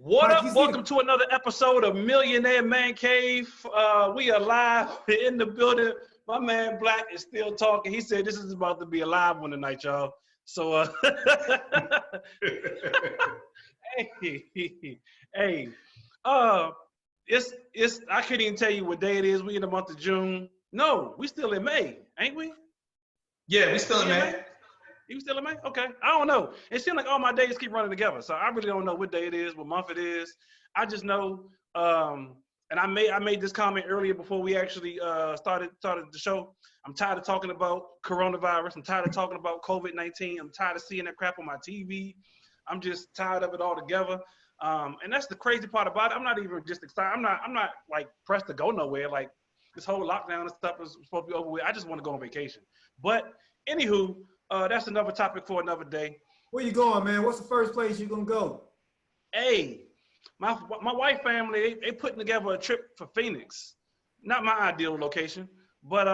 What up? Welcome to another episode of Millionaire Man Cave. We are live in the building. My man Black is still talking. He said this is about to be a live one tonight, y'all. So, hey, it's I can't even tell you what day it is. We in the month of June. No, we still in May, ain't we? Yeah, we still in May. You still in May? Okay. I don't know. It seems like all my days keep running together. So I really don't know what day it is, what month it is. I just know, and I made this comment earlier before we actually started the show. I'm tired of talking about coronavirus. I'm tired of talking about COVID-19. I'm tired of seeing that crap on my TV. I'm just tired of it all together. And that's the crazy part about it. I'm not even just excited. I'm not like pressed to go nowhere. Like this whole lockdown and stuff is supposed to be over with. I just want to go on vacation. But anywho, that's another topic for another day. Where you going, man? What's the first place you're gonna go? Hey, my wife family, they putting together a trip for Phoenix. Not my ideal location, but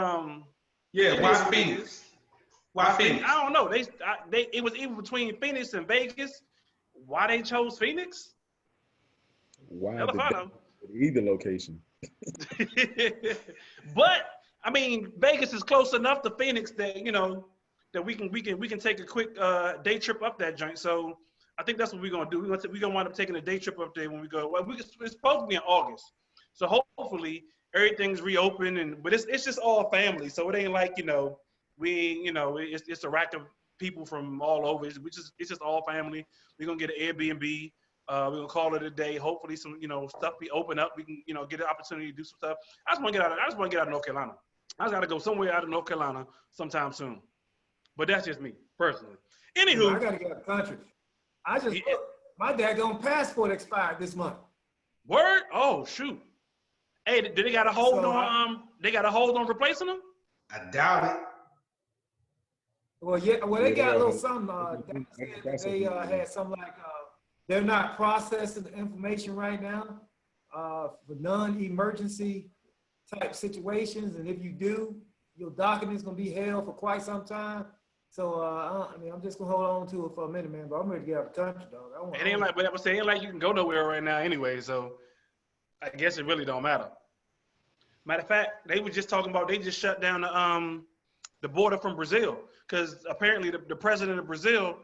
yeah, why Phoenix? Why Phoenix? I don't know. It was even between Phoenix and Vegas. Why they chose Phoenix? Why either location? But I mean, Vegas is close enough to Phoenix that that we can take a quick day trip up that joint. So I think that's what we're gonna do. We're gonna wind up taking a day trip up there when we go. Well, it's supposed to be in August, so hopefully everything's reopened. But it's just all family, so it ain't like it's a rack of people from all over. It's just all family. We're gonna get an Airbnb. We're gonna call it a day. Hopefully some stuff be open up. We can get an opportunity to do some stuff. I just want to get out of North Carolina. I just gotta go somewhere out of North Carolina sometime soon. But that's just me, personally. Anywho. I got to get out of the country. My daggone passport expired this month. Word? Oh, shoot. Hey, did they got a hold on replacing them? I doubt it. Well, yeah. Well, they got a little something. They had something like they're not processing the information right now for non-emergency type situations. And if you do, your document's going to be held for quite some time. So, I'm just going to hold on to it for a minute, man, but I'm ready to get out of the country, dog. It ain't like you can go nowhere right now anyway, so I guess it really don't matter. Matter of fact, they were just talking about, they just shut down the border from Brazil, because apparently the president of Brazil,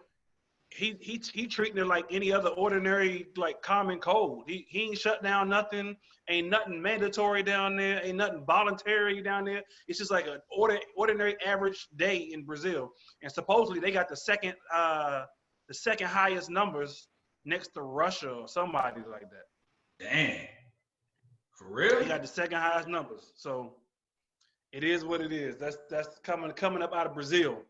he treating it like any other ordinary, like common cold. He ain't shut down nothing. Ain't nothing mandatory down there. Ain't nothing voluntary down there. It's just like an ordinary average day in Brazil. And supposedly they got the second highest numbers next to Russia or somebody like that. Dang. For real? They got the second highest numbers. So it is what it is. That's coming up out of Brazil.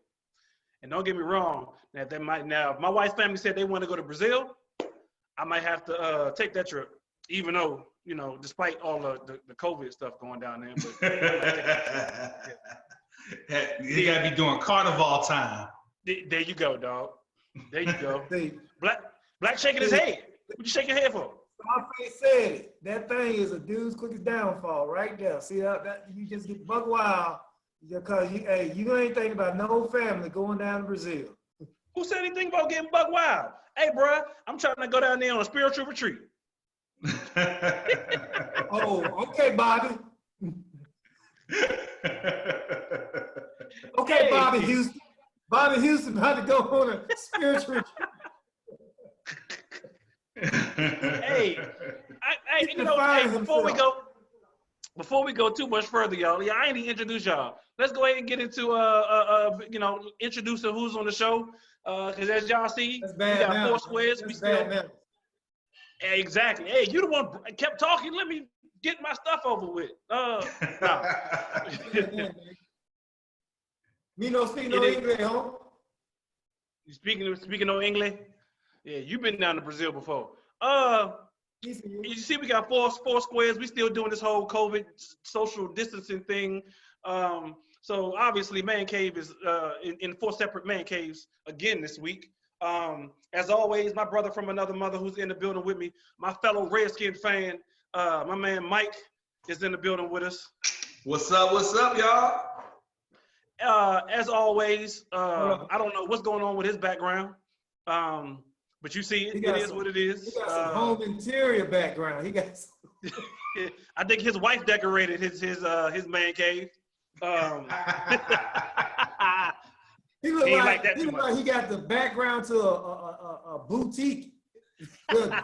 And don't get me wrong, if my wife's family said they want to go to Brazil, I might have to take that trip, even though, despite all the COVID stuff going down there. But you got to be doing carnival time. There you go, dog. There you go. Black shaking his head. What you shaking your head for? Scarface said it. That thing is a dude's quickest downfall right there. See that you just get buck wild. Because you ain't thinking about no family going down to Brazil. Who said anything about getting buck wild? Hey, bro, I'm trying to go down there on a spiritual retreat. Oh, okay, Bobby. Okay, hey. Bobby Houston. Bobby Houston about to go on a spiritual retreat. Hey, before we go too much further, y'all, I ain't even introduce y'all. Let's go ahead and get into introducing who's on the show. Because as y'all see, we got 4 squares. Exactly. Hey, you the one kept talking. Let me get my stuff over with. No. Me no speak no English, huh? You speaking no English? Yeah, you've been down to Brazil before. You see, we got four squares. We still doing this whole COVID social distancing thing. So obviously, Man Cave is in 4 separate Man Caves again this week. As always, my brother from another mother who's in the building with me, my fellow Redskin fan, my man Mike is in the building with us. What's up, y'all? As always, I don't know what's going on with his background. But But you see, it is what it is. He got some home interior background. He got some. I think his wife decorated his man cave. He looked like he got the background to a boutique. The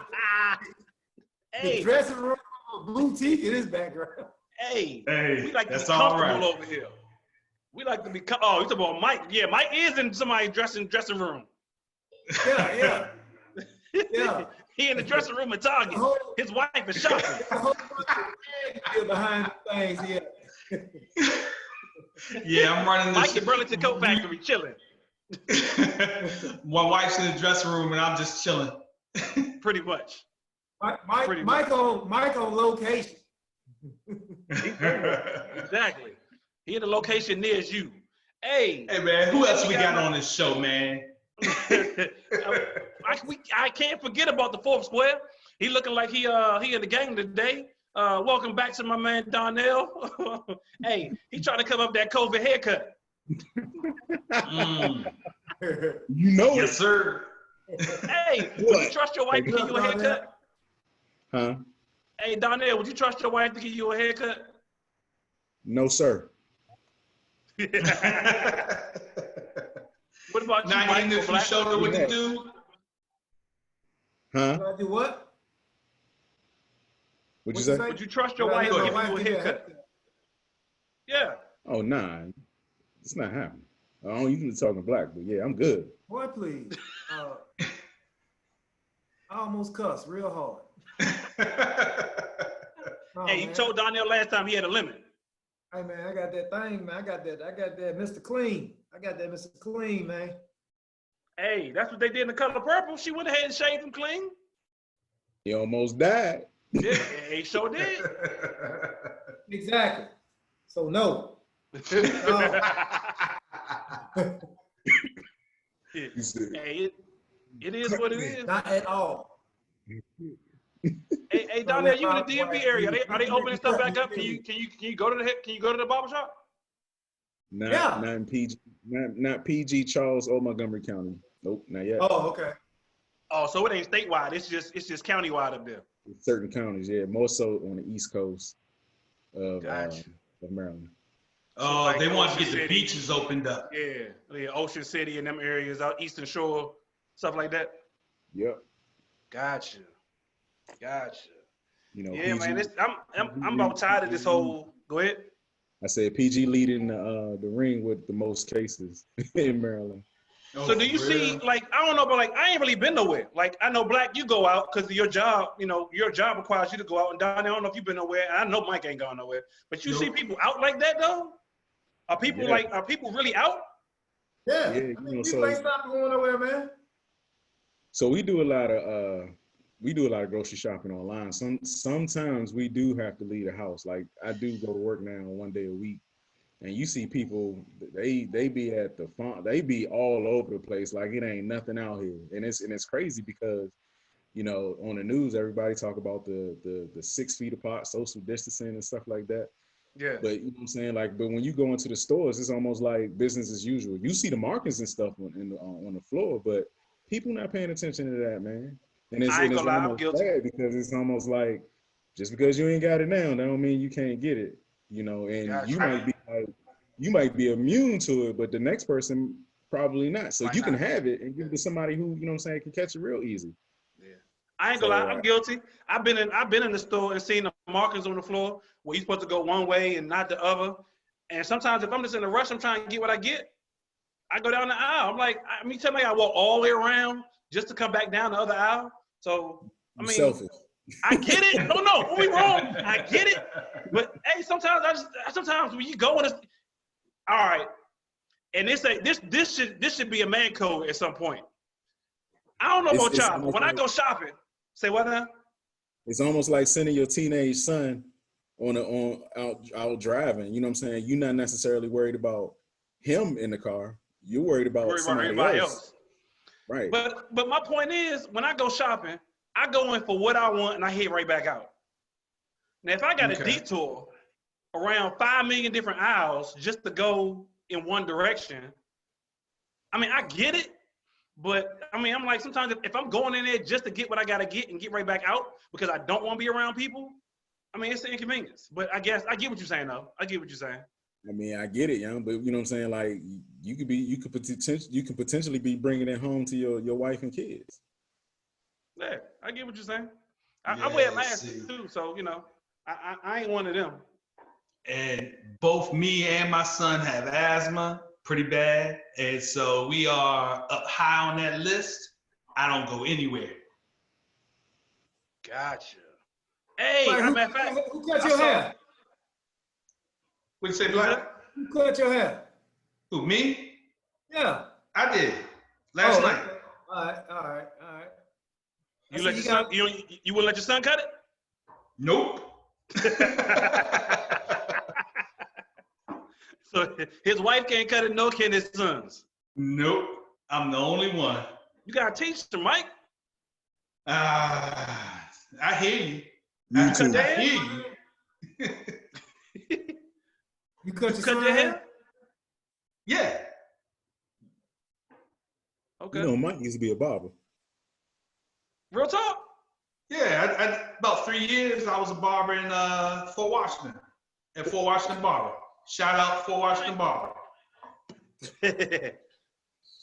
dressing room of a boutique in his background. Hey, we like to be comfortable over here. We like to be. Oh, you talking about Mike? Yeah, Mike is in somebody's dressing room. Yeah. He in the dressing room at Target. His wife is shopping. Behind the things, Yeah, I'm running this. Mike at Burlington Coat Factory chilling. My wife's in the dressing room and I'm just chilling. Pretty much. Mike on location. Exactly. He in a location near you. Hey man, who else we got on this show, man? I can't forget about the fourth square. He looking like he in the game today. Welcome back to my man Donnell. Hey, he trying to cover up that COVID haircut. You know yes, it. sir. Hey, would you trust your wife to give you a haircut? Huh? Hey, Donnell, would you trust your wife to give you a haircut? No, sir. What about you, now, Mike? If you showed her what to do. Huh? Do what? What'd you say? Would you trust your wife to give you a haircut? Yeah. Oh, nah. It's not happening. I don't usually talking black, but yeah, I'm good. Boy, please. I almost cussed real hard. Hey, you told Donnell last time he had a limit. Hey man, I got that thing, man. I got that Mr. Clean. I got that Mr. Clean, man. Hey, that's what they did in The Color Purple. She went ahead and shaved him clean. He almost died. Yeah, he sure did. Exactly. So no. Hey, it is what it is. Not at all. Hey, Donnell, you in the DMV area? Are they opening stuff back up? Can you go to the barber shop? Not in PG, not PG Charles or Montgomery County. Nope, not yet. Oh, okay. Oh, so it ain't statewide. It's just countywide up there. Certain counties, yeah, more so on the East Coast of Maryland. Oh, like they want to get Ocean the City. Beaches opened up. Yeah, Ocean City and them areas out Eastern Shore, stuff like that. Yep. Gotcha. You know, Yeah, PG, man. I'm about tired of this whole. Go ahead. I said PG leading the ring with the most cases in Maryland. So do you see, like, I don't know, but like, I ain't really been nowhere. Like, I know Black, you go out because of your job. You know, your job requires you to go out. And Donnie, I don't know if you've been nowhere. And I know Mike ain't gone nowhere. But you see people out like that though? Are people are people really out? Yeah. Yeah, I mean, people ain't stopping going nowhere, man. So we do a lot of grocery shopping online. Sometimes we do have to leave the house. Like I do go to work now 1 day a week, and you see people they be at the farm, they be all over the place like it ain't nothing out here, and it's crazy because you know on the news everybody talk about the 6 feet apart, social distancing and stuff like that. Yeah. But you know what I'm saying, like, but when you go into the stores, it's almost like business as usual. You see the markings and stuff on the floor, but people not paying attention to that, man. And it's almost bad because it's almost like just because you ain't got it now, that don't mean you can't get it, you know. And you might be immune to it, but the next person probably not. So you can have it and give it to somebody who, you know what I'm saying, can catch it real easy. Yeah. I ain't gonna lie, I'm guilty. I've been in the store and seen the markings on the floor where you're supposed to go one way and not the other. And sometimes if I'm just in a rush, I'm trying to get what I get, I go down the aisle. I'm like, tell me I walk all the way around just to come back down the other aisle. So, I mean, selfish. I get it. No, don't be wrong. I get it. But hey, sometimes when you go in all right, and this should be a man code at some point. I don't know about y'all, but when I go shopping, say what now? It's almost like sending your teenage son out driving. You know what I'm saying? You're not necessarily worried about him in the car. You're worried about somebody else. Right. But my point is, when I go shopping, I go in for what I want and I head right back out. Now, if I got a detour around 5 million different aisles just to go in one direction, I mean, I get it, But I mean, I'm like, sometimes if I'm going in there just to get what I gotta get and get right back out because I don't want to be around people, I mean, it's an inconvenience. But I guess I get what you're saying, though. I get what you're saying. I mean, I get it, young, but you know what I'm saying? Like, you could potentially be bringing it home to your wife and kids. Yeah, I get what you're saying. I wear masks too, so you know, I ain't one of them. And both me and my son have asthma, pretty bad, and so we are up high on that list. I don't go anywhere. Gotcha. Hey, matter of fact, who cut your hair? What you say, Black? Who cut your hair? Who, me? Yeah. I did. Last night. All right. You let your son, you wouldn't let your son cut it? Nope. So his wife can't cut it, nor can his sons. Nope. I'm the only one. You gotta teach them, Mike. I hear you. Me too. I hear you. You cut your hair? Yeah. Okay. You know, Mike used to be a barber. Real talk? Yeah, I about 3 years I was a barber in Fort Washington. At Fort Washington Barber. Shout out Fort Washington Barber.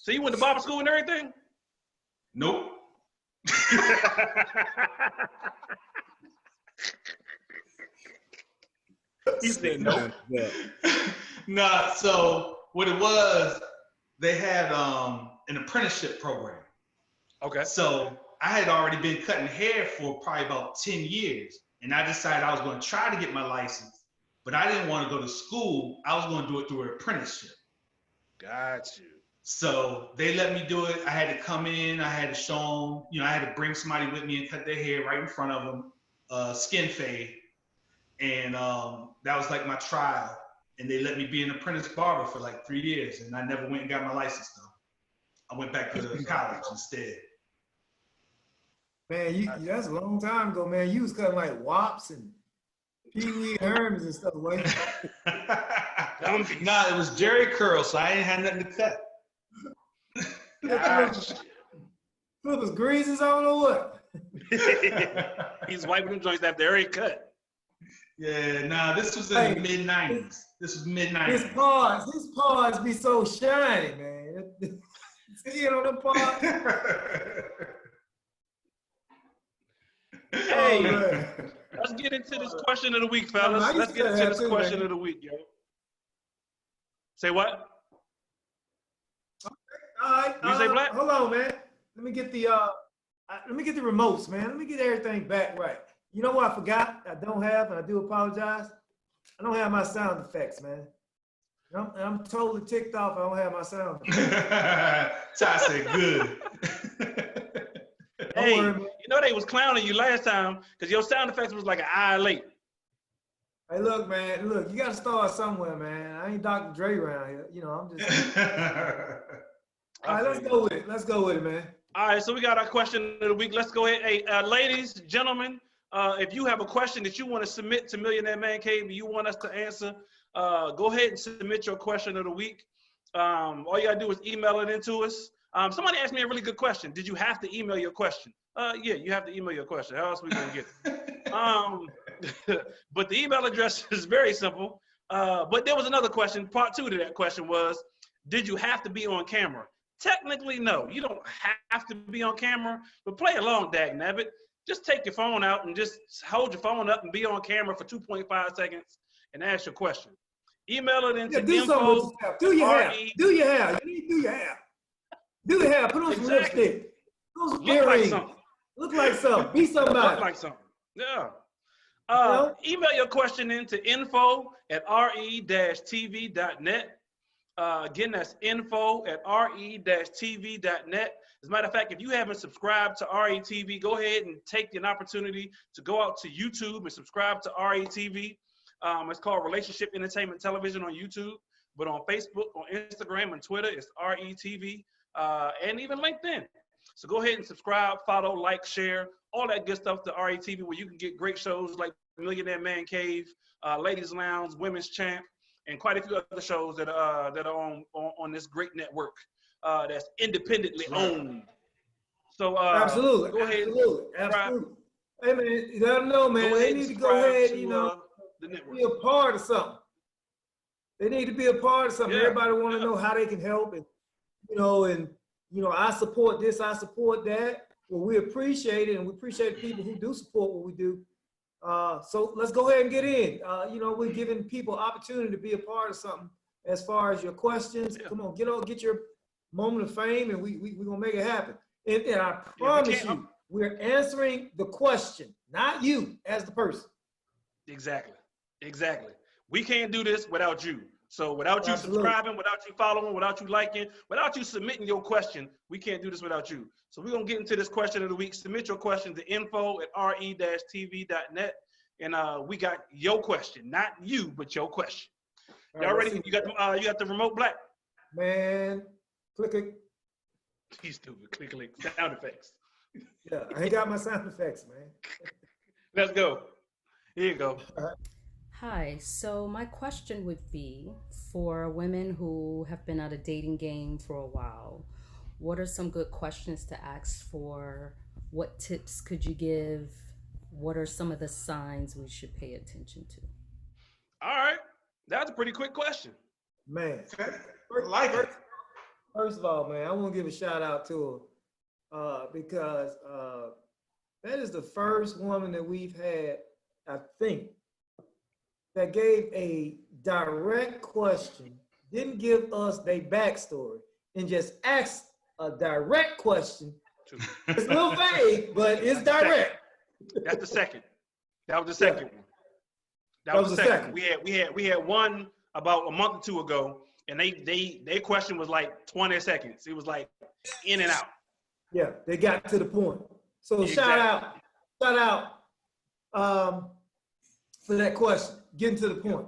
So you went to barber school and everything? Nope. He said nope. Nah, so what it was, they had an apprenticeship program. Okay. So I had already been cutting hair for probably about 10 years. And I decided I was going to try to get my license, but I didn't want to go to school. I was going to do it through an apprenticeship. Got you. So they let me do it. I had to come in. I had to show them, you know, I had to bring somebody with me and cut their hair right in front of them, skin fade. And that was like my trial. And they let me be an apprentice barber for like 3 years. And I never went and got my license though. I went back to college instead. Man, that's a long time ago, man. You was cutting like wops and Pee Wee Hermans and stuff, wasn't you? Nah, it was Jerry curl, so I ain't had nothing to cut. Put those greases on or what? He's wiping them joints after every cut. Yeah, nah, this was in the mid-90s. This was mid-90s. His paws be so shiny, man. See it on the paws? Hey, let's get into this question of the week, fellas. Let's get into this question of the week, yo. Say what? All right. You say Black? Hold on, man. Let me get the remotes, man. Let me get everything back right. You know what I forgot? I don't have, and I do apologize. I don't have my sound effects, man. I'm totally ticked off. I don't have my sound effects. Ty said good. Hey, you know they was clowning you last time because your sound effects was like an hour late. Hey, look, man. Look, you got to start somewhere, man. I ain't Dr. Dre around here. You know, I'm just. All right, let's go with it. Let's go with it, man. All right, so we got our question of the week. Let's go ahead. Hey, ladies, gentlemen, if you have a question that you want to submit to Millionaire Man Cave and you want us to answer, go ahead and submit your question of the week. All you got to do is email it into us. Somebody asked me a really good question. Did you have to email your question? Yeah, you have to email your question. How else are we going to get it? But the email address is very simple. But there was another question. Part 2 to that question was, did you have to be on camera? Technically, no. You don't have to be on camera, but play along, dagnabbit. Just take your phone out and just hold your phone up and be on camera for 2.5 seconds and ask your question. Email it into info. Do your hair. Do your hair. You need to do your hair. Do your hair. Put on some lipstick. Put on some earrings. Look like something. Be somebody. Look like something. Yeah. Email your question into info@re-tv.net. Again, that's info@re-tv.net. As a matter of fact, if you haven't subscribed to RETV, go ahead and take an opportunity to go out to YouTube and subscribe to RETV. It's called Relationship Entertainment Television on YouTube, but on Facebook, on Instagram, and Twitter, it's RETV, and even LinkedIn. So go ahead and subscribe, follow, like, share, all that good stuff to RETV, where you can get great shows like Millionaire Man Cave, Ladies Lounge, Women's Champ, and quite a few other shows that are on this great network. that's independently owned. So absolutely, go ahead. Absolutely. Hey man, let them know, man. They need to go ahead, be a part of something. They need to be a part of something. Everybody want to know how they can help, and I support this, I support that. Well, we appreciate it, and we appreciate people who do support what we do. So let's go ahead and get in. We're giving people opportunity to be a part of something. As far as your questions, come on, get your moment of fame, and we're gonna make it happen. And I promise you, we're answering the question, not you as the person. Exactly. We can't do this without you. So without you subscribing, without you following, without you liking, without you submitting your question, we can't do this without you. So we're going to get into this question of the week. Submit your question to info@re-tv.net. And we got your question, not you, but your question. Y'all ready? You got the remote, Black? Man, click it. He's stupid. Click. Sound effects. Yeah, I ain't got my sound effects, man. Let's go. Here you go. Hi, so my question would be for women who have been at a dating game for a while, what are some good questions to ask for? What tips could you give? What are some of the signs we should pay attention to? All right. That's a pretty quick question. Man. First of all, man, I want to give a shout out to her because that is the first woman that we've had, I think, that gave a direct question, didn't give us their backstory, and just asked a direct question. It's a little vague, but it's direct. That's the second. That was the second one. That was the second. We had one about a month or two ago, and their question was like 20 seconds. It was like in and out. Yeah, they got to the point. So shout out for that question. Getting to the point.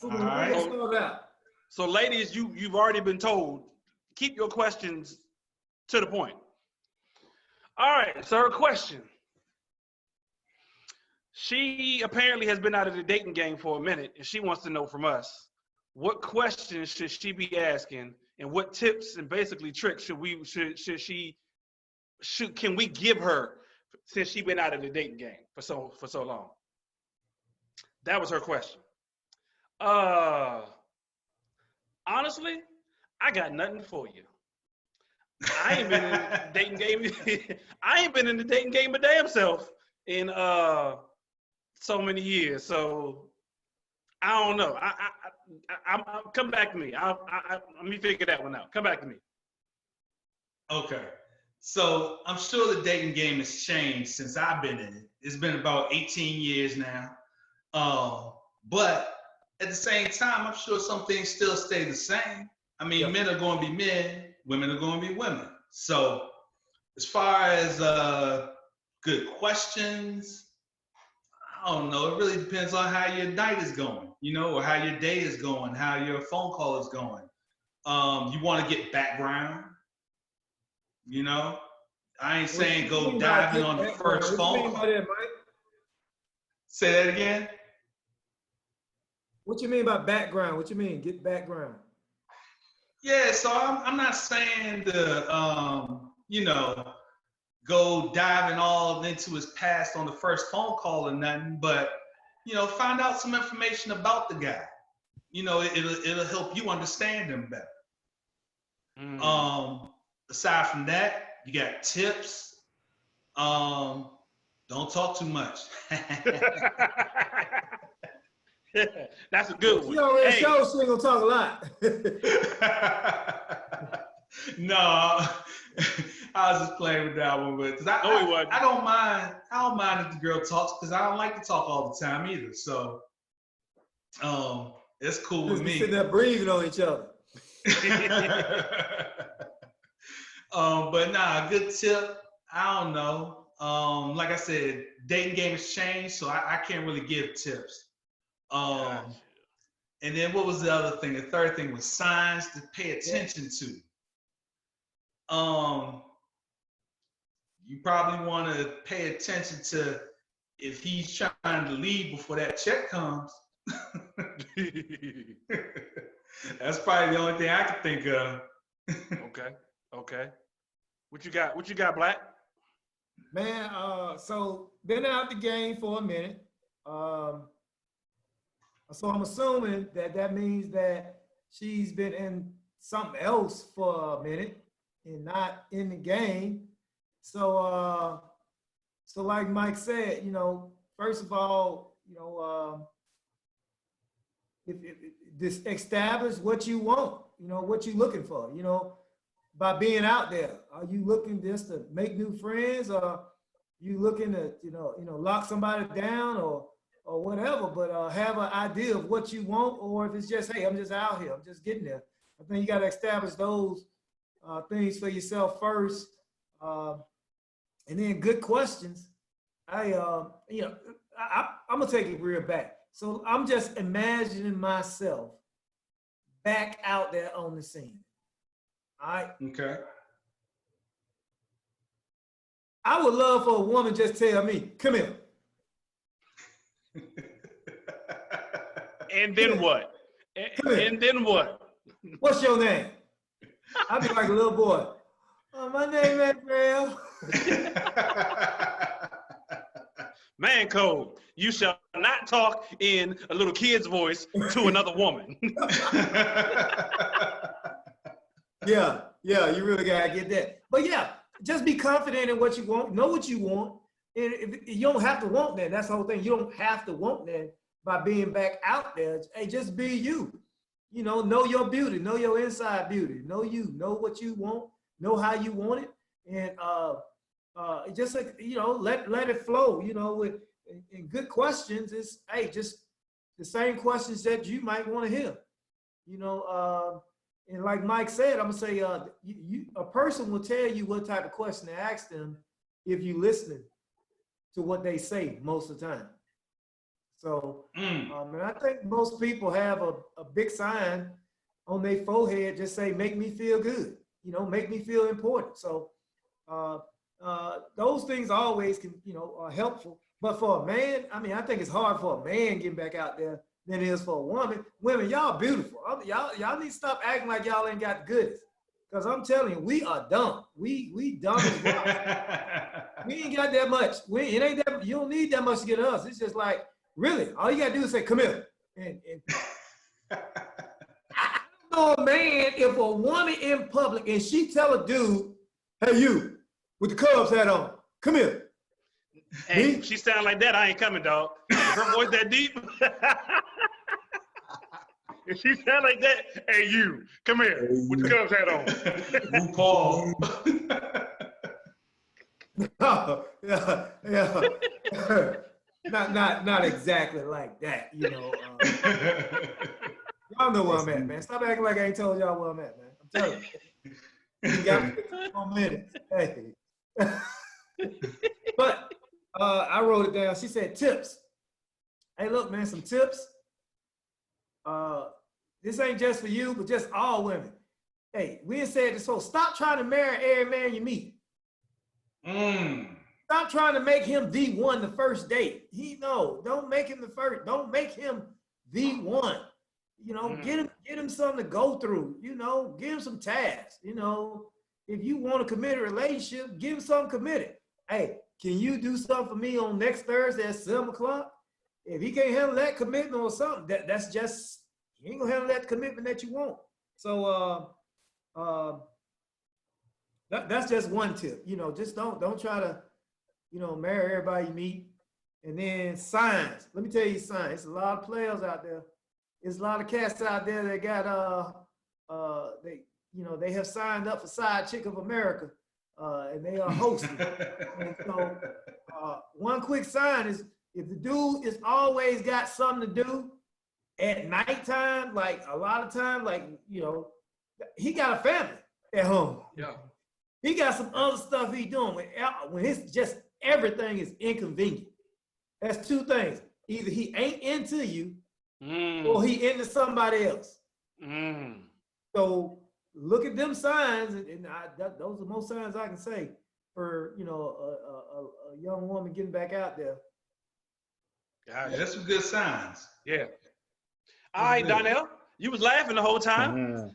All right. So ladies, you've already been told, keep your questions to the point. All right, so her question. She apparently has been out of the dating game for a minute, and she wants to know from us, what questions should she be asking, and what tips and basically tricks can we give her since she's been out of the dating game for so long? That was her question. Honestly, I got nothing for you. I ain't been in the dating game. I ain't been in the dating game a damn self in so many years. So I don't know. I come back to me. Let me figure that one out. Come back to me. Okay. So I'm sure the dating game has changed since I've been in it. It's been about 18 years now. But at the same time, I'm sure some things still stay the same. I mean, men are going to be men, women are going to be women. So as far as good questions, I don't know. It really depends on how your night is going, or how your day is going, how your phone call is going. You want to get background, I ain't saying go diving on the first phone call. Say that again. What you mean by background? What you mean, get background? Yeah, so I'm not saying to, go diving all into his past on the first phone call or nothing, but, find out some information about the guy. It'll help you understand him better. Aside from that, you got tips. Don't talk too much. That's a good one. You already showed she ain't gonna talk a lot. No, I was just playing with that one, but I don't mind. I don't mind if the girl talks because I don't like to talk all the time either. So, it's cool with me. Sitting there breathing on each other. But nah, a good tip. I don't know. Like I said, dating game has changed, so I can't really give tips. And then what was the other thing? The third thing was signs to pay attention to. You probably want to pay attention to if he's trying to leave before that check comes. That's probably the only thing I can think of. Okay. What you got, Black? Man, so been out the game for a minute. So I'm assuming that means that she's been in something else for a minute and not in the game. So like Mike said, first of all, if just establish what you want, what you're looking for, by being out there. Are you looking just to make new friends, or you looking to, lock somebody down or whatever, but have an idea of what you want, or if it's just, hey, I'm just out here, I'm just getting there. I think you got to establish those things for yourself first. And then good questions. I'm gonna take it real back. So I'm just imagining myself back out there on the scene. All right. Okay. I would love for a woman just tell me, come here. And then what? And then what? What's your name? I'd be like a little boy. Oh, my name is Real. Man code. You shall not talk in a little kid's voice to another woman. Yeah, you really gotta get that. But yeah, just be confident in what you want. Know what you want. And if you don't have to want that. That's the whole thing. You don't have to want that by being back out there. Hey, just be you. Know your beauty. Know your inside beauty. Know you. Know what you want. Know how you want it. And just like, let it flow. With and good questions is, hey, just the same questions that you might want to hear. And like Mike said, I'm gonna say, a person will tell you what type of question to ask them if you listening to what they say most of the time. So, and I think most people have a big sign on their forehead just say, "Make me feel good," make me feel important. So, those things always can, are helpful. But for a man, I think it's hard for a man getting back out there than it is for a woman. Women, y'all beautiful. Y'all need to stop acting like y'all ain't got the goodies. Because I'm telling you, we are dumb. We dumb as well. We ain't got that much. It ain't that. You don't need that much to get us. It's just like, really, all you gotta do is say, "Come here." And I don't know a man, if a woman in public and she tell a dude, "Hey, you with the Cubs hat on, come here." Hey, she sound like that, I ain't coming, dog. If her voice that deep. If she sound like that, "Hey, you, come here with the Cubs hat on." RuPaul. Yeah. Not exactly like that, Y'all know where I'm at, man. Stop acting like I ain't told y'all where I'm at, man. I'm telling you. You got 15 more minutes. Hey. But I wrote it down. She said tips. Hey, look, man, some tips. This ain't just for you, but just all women. Hey, we ain't said this whole. Stop trying to marry every man you meet. Stop trying to make him the one the first date. Don't make him the first. Don't make him the one. Get him something to go through. Give him some tasks. If you want a committed relationship, give him something committed. Hey, can you do something for me on next Thursday at 7 o'clock? If he can't handle that commitment or something, that's just, he ain't gonna handle that commitment that you want. So that's just one tip. Just don't try to, marry everybody you meet. And then signs. Let me tell you signs. There's a lot of players out there. There's a lot of cats out there that got they have signed up for Side Chick of America, and they are hosting. And so one quick sign is, if the dude is always got something to do at nighttime, like a lot of time, like, he got a family at home. Yeah. He got some other stuff he doing when it's just everything is inconvenient. That's two things. Either he ain't into you or he into somebody else. So look at them signs, and those are most signs I can say for, a young woman getting back out there. Yeah, that's some good signs. Yeah. All right, Donnell, you was laughing the whole time.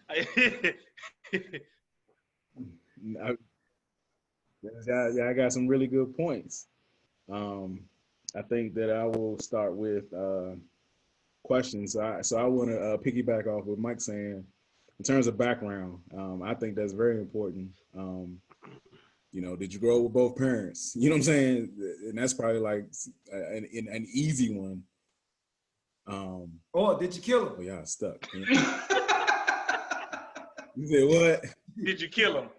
I got some really good points. I think that I will start with questions. So I want to piggyback off what Mike's saying in terms of background. I think that's very important. Did you grow up with both parents? You know what I'm saying? And that's probably like an easy one. Did you kill him? Oh, yeah, stuck. You said what? Did you kill him?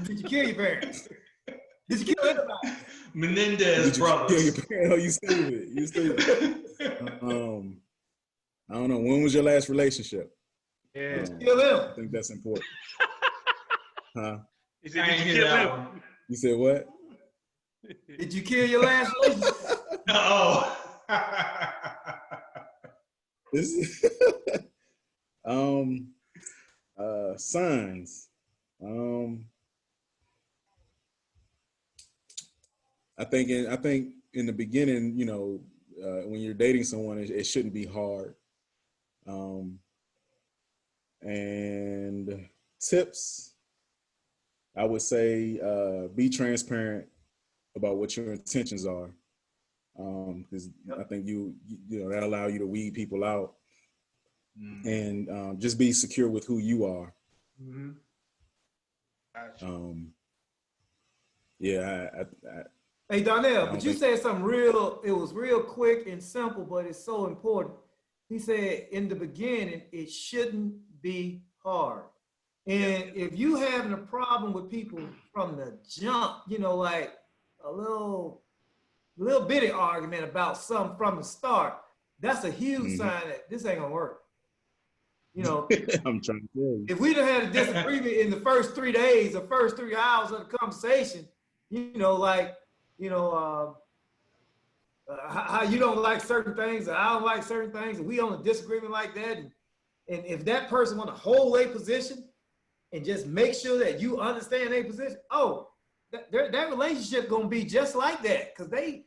Did you kill your parents? Did you kill anybody? Menendez brothers. Kill your parents? Oh, you stupid. You stupid. I don't know. When was your last relationship? Yeah. Kill him. I think that's important. Huh? He said, did you kill him? You said what? Did you kill your last relationship? No. Signs. I think in the beginning, when you're dating someone, it shouldn't be hard. And tips, I would say, be transparent about what your intentions are. Because I think that allow you to weed people out, and just be secure with who you are. Mm-hmm. Hey Donnell, but you said something it was real quick and simple, but it's so important. He said in the beginning, it shouldn't be hard. And if you having a problem with people from the jump, like a little bitty argument about something from the start, that's a huge sign that this ain't gonna work. I'm trying to tell you. If we'd have had a disagreement in the first 3 days or first 3 hours of the conversation, how you don't like certain things and I don't like certain things, and we on a disagreement like that, and if that person want to hold a position and just make sure that you understand their position, that relationship gonna be just like that, because they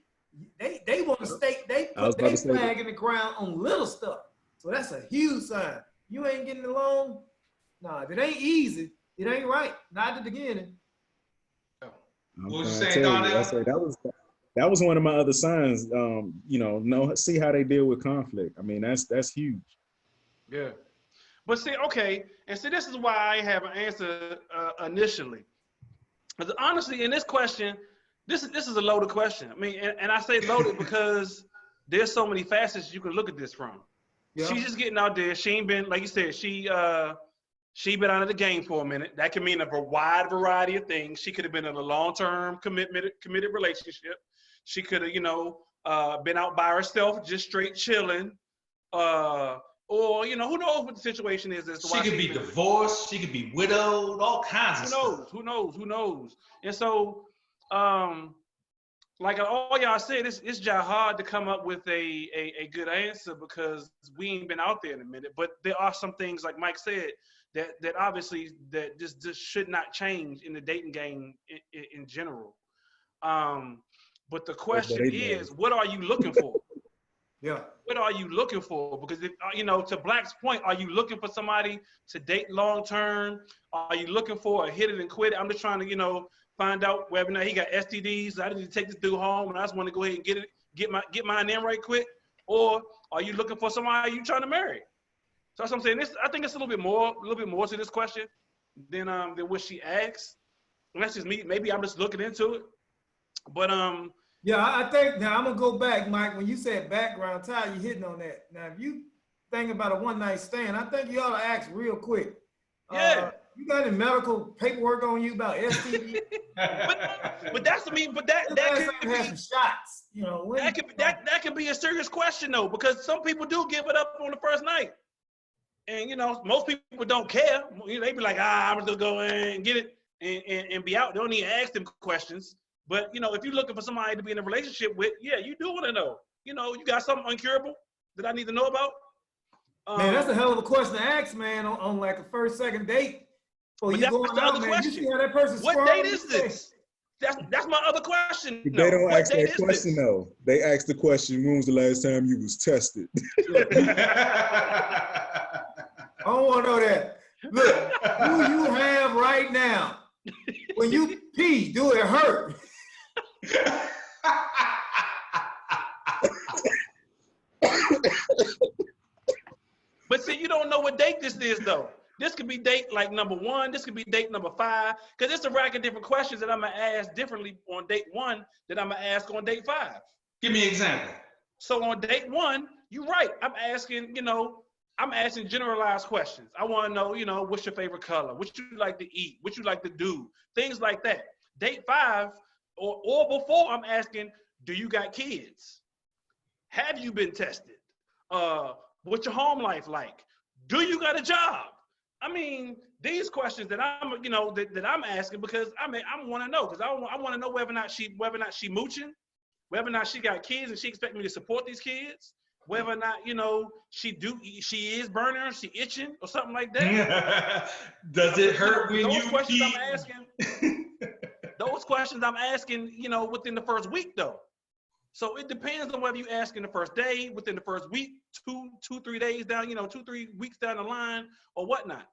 want to stake, they put their flag in the ground on little stuff. So that's a huge sign. You ain't getting along. Nah, if it ain't easy, it ain't right. Not at the beginning. What was you saying, Donnell? That was one of my other signs. See how they deal with conflict. I mean, that's huge. Yeah. But see, this is why I have an answer initially. Because honestly, in this question, this is a loaded question. I mean, and I say loaded because there's so many facets you can look at this from. Yeah. She's just getting out there. She ain't been, like you said, she been out of the game for a minute. That can mean a wide variety of things. She could have been in a long-term committed relationship. She could have, been out by herself, just straight chilling. Or, who knows what the situation is. She could be divorced. She could be widowed. All kinds of stuff. Who knows? And so, like all y'all said, it's just hard to come up with a good answer because we ain't been out there in a minute. But there are some things, like Mike said, that obviously that just should not change in the dating game in general. But the question is, what are you looking for? Yeah. What are you looking for? Because if, to Black's point, are you looking for somebody to date long term? Are you looking for a hit it and quit it? I'm just trying to, find out whether or not he got STDs. I need to take this dude home, and I just want to go ahead and get mine in right quick. Or are you looking for somebody you trying to marry? So that's what I'm saying. I think it's a little bit more to this question than what she asked. And that's just me. Maybe I'm just looking into it. But yeah, I think now I'm gonna go back, Mike. When you said background, Ty, you hitting on that. Now, if you think about a one night stand, I think you ought to ask real quick. Yeah. You got any medical paperwork on you about STD? but that's that could have some shots. That could be a serious question though, because some people do give it up on the first night, and most people don't care. They be like, I'm just gonna go in and get it and be out. They don't need to ask them questions. But if you're looking for somebody to be in a relationship with, yeah, you do want to know. You got something uncurable that I need to know about. Man, that's a hell of a question to ask, man, on like a first, second date. But that's the other question. What date is this? That's my other question. They don't ask that question though. They ask the question, when was the last time you was tested? I don't want to know that. Look, who you have right now when you pee, do it hurt? But see, you don't know what date this is though. This could be date like number 1. This could be date number 5. Because it's a rack of different questions that I'm gonna ask differently on date 1 that I'm gonna ask on date 5. Give me an example. So on date 1, you're right. I'm asking generalized questions. I want to know, what's your favorite color? What you like to eat? What you like to do? Things like that. Date 5 or before, I'm asking, do you got kids? Have you been tested? What's your home life like? Do you got a job? I mean, these questions that I'm asking because I want to know because I want to know whether or not she mooching, whether or not she got kids and she expect me to support these kids, whether or not she is burning, she itching or something like that. Does it hurt when those you questions pee? I'm asking? Those questions I'm asking, within the first week though. So it depends on whether you ask in the first day, within the first week, 3 days down, 2-3 weeks down the line, or whatnot.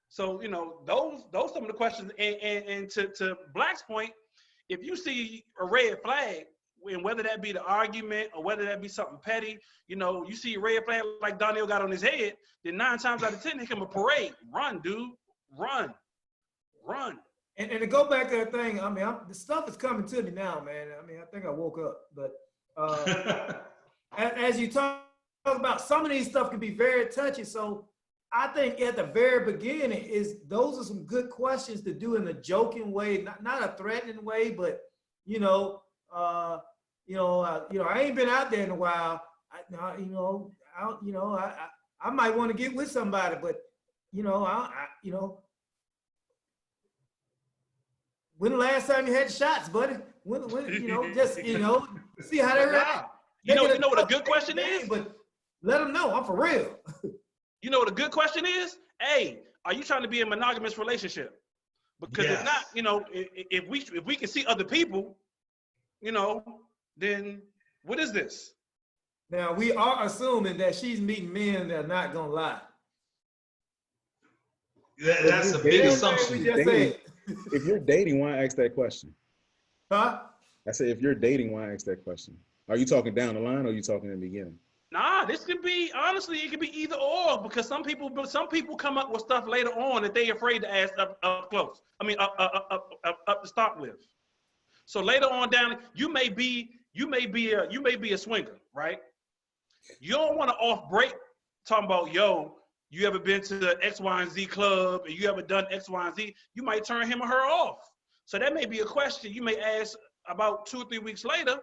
So those some of the questions. And to Black's point, if you see a red flag, and whether that be the argument or whether that be something petty, you see a red flag like Donnell got on his head, then 9 times out of 10, they come a parade. Run, dude, run. And to go back to that thing, I mean, the stuff is coming to me now, man. I mean, I think I woke up, but as you talk about, some of these stuff can be very touchy. So I think at the very beginning those are some good questions to do in a joking way, not a threatening way, but I ain't been out there in a while. I might want to get with somebody, but when the last time you had shots, buddy? When see how they react. You know what a good question is? But let them know I'm for real. You know what a good question is? Hey, are you trying to be in a monogamous relationship? Because if not, if we can see other people, then what is this? Now we are assuming that she's meeting men that are not gonna lie. That's a big assumption. If you're dating, why ask that question? Huh? I said, if you're dating, why ask that question? Are you talking down the line or are you talking in the beginning? Nah, this could be, honestly, it could be either or, because some people come up with stuff later on that they afraid to ask up close. I mean, up to start with. So later on down, you may be a swinger, right? You don't want to off break talking about, you ever been to the X, Y, and Z club, and you ever done X, Y, and Z? You might turn him or her off. So that may be a question you may ask about 2 or 3 weeks later,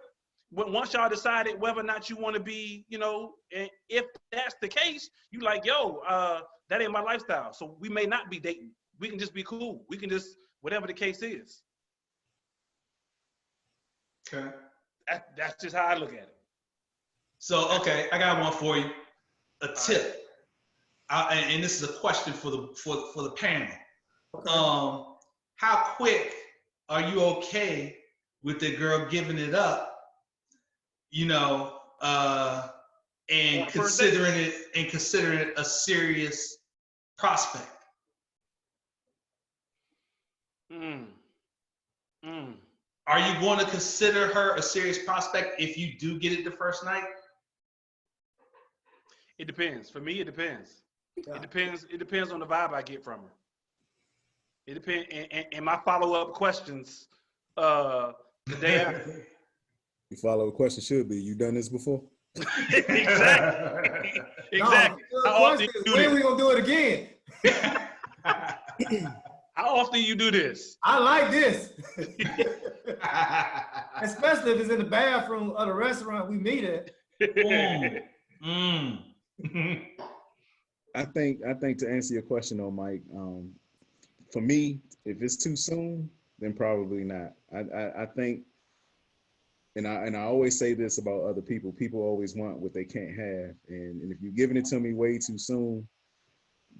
once y'all decided whether or not you want to be, and if that's the case, you like, that ain't my lifestyle. So we may not be dating. We can just be cool. We can just, whatever the case is. Okay. That's just how I look at it. So, okay, I got one for you. A tip. And this is a question for the panel. Okay. How quick are you okay with the girl giving it up, and considering it a serious prospect? Are you going to consider her a serious prospect if you do get it the first night? It depends. For me, it depends. Yeah. It depends on the vibe I get from her. It depends, and my follow-up questions the day after. Your follow-up question should be, you done this before? Exactly. No, how often when are we gonna do it again? How often you do this? I like this. Especially if it's in the bathroom of the restaurant we meet at. I think to answer your question though, Mike, for me, if it's too soon, then probably not. I think, and I always say this about other people. People always want what they can't have, and if you're giving it to me way too soon,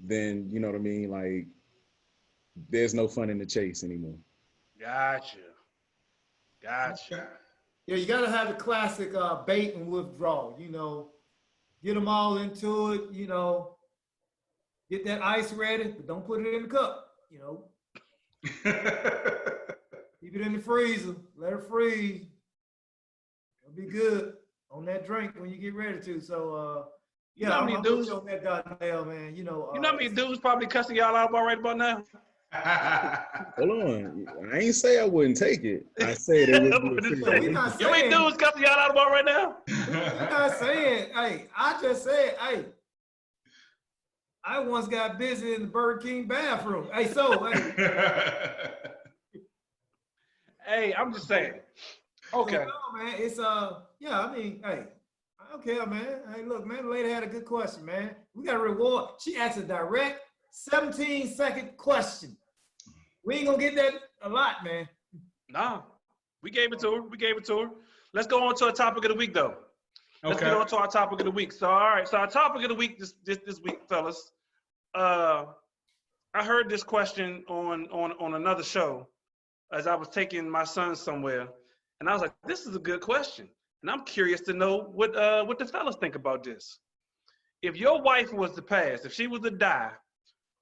then you know what I mean. Like, there's no fun in the chase anymore. Gotcha. Yeah, you gotta have the classic bait and withdrawal. Get them all into it. Get that ice ready, but don't put it in the cup. Keep it in the freezer. Let it freeze. It'll be good on that drink when you get ready to. So, you know how many dudes on that Donnell, man. You know how many dudes probably cussing y'all out about right about now? Hold on. I ain't say I wouldn't take it. I said it would be you ain't dudes cussing y'all out about right now? We're not saying, hey, I just said, hey, I once got busy in the Burger King bathroom. Hey, so, hey. Hey, I'm just saying. Okay. So, no, man, it's, yeah, I mean, hey, I don't care, man. Hey, look, man, the lady had a good question, man. We got a reward. She asked a direct 17-second question. We ain't gonna get that a lot, man. Nah, we gave it to her. Let's go on to a topic of the week, though. Let's get on to our topic of the week. So, all right. So, our topic of the week this week, fellas. I heard this question on another show as I was taking my son somewhere, and I was like, "This is a good question," and I'm curious to know what the fellas think about this. If your wife was to pass, if she was to die,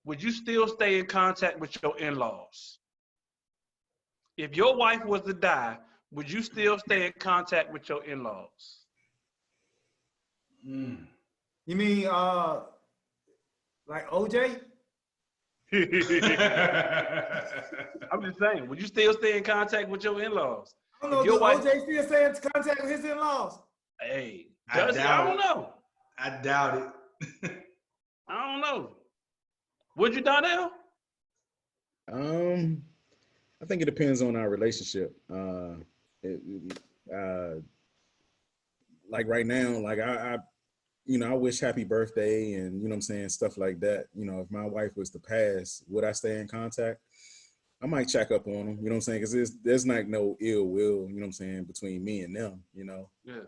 would you still stay in contact with your in-laws? If your wife was to die, would you still stay in contact with your in-laws? You mean like OJ? I'm just saying, would you still stay in contact with your in-laws? I don't know. Does OJ still stay in contact with his in-laws? Hey, I don't know. I doubt it. I don't know. Would you, Donnell? I think it depends on our relationship. Like right now, like I wish happy birthday and, you know what I'm saying, stuff like that. You know, if my wife was to pass, would I stay in contact? I might check up on them, you know what I'm saying? Because there's like no ill will, you know what I'm saying, between me and them, you know? Yeah.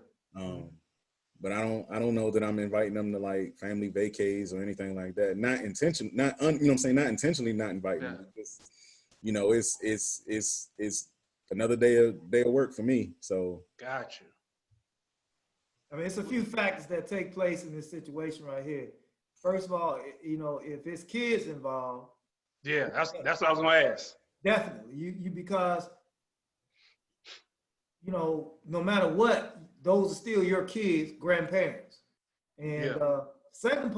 But I don't know that I'm inviting them to like family vacays or anything like that. Not intention, you know what I'm saying? Not intentionally not inviting them. Just, you know, it's another day of work for me. So. Gotcha. I mean, it's a few factors that take place in this situation right here. First of all, you know, if it's kids involved. Yeah, that's what I was gonna ask. Definitely, you because, you know, no matter what, those are still your kids' grandparents. And second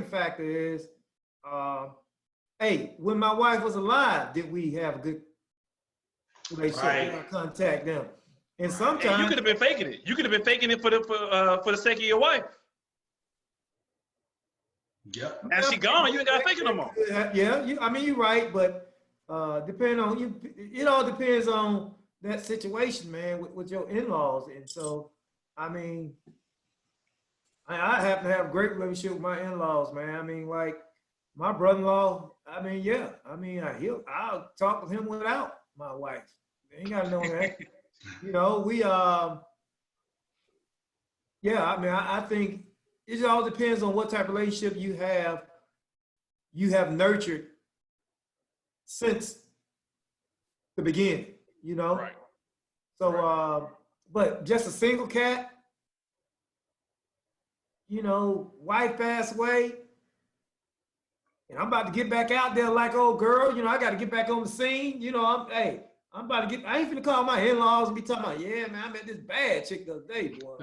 factor is, hey, when my wife was alive, did we have a good relationship? Did I contact them? And sometimes you could have been faking it. You could have been faking it for the sake of your wife. Yep. Now she gone, you ain't got to fake it no more. Yeah, I mean, you're right, but depending on you, it all depends on that situation, man, with your in-laws. And so, I mean, I happen to have a great relationship with my in-laws, man. I mean, like my brother-in-law, I mean, yeah, I mean, I'll talk with him without my wife. They ain't got to know that. You know, we, yeah, I mean, I think it all depends on what type of relationship you have nurtured since the beginning, you know? Right. So, but just a single cat, you know, wife passed away, and I'm about to get back out there like old girl, you know, I got to get back on the scene, you know, I'm about to I ain't finna call my in-laws and be talking about, yeah, man, I met this bad chick the other day, boy.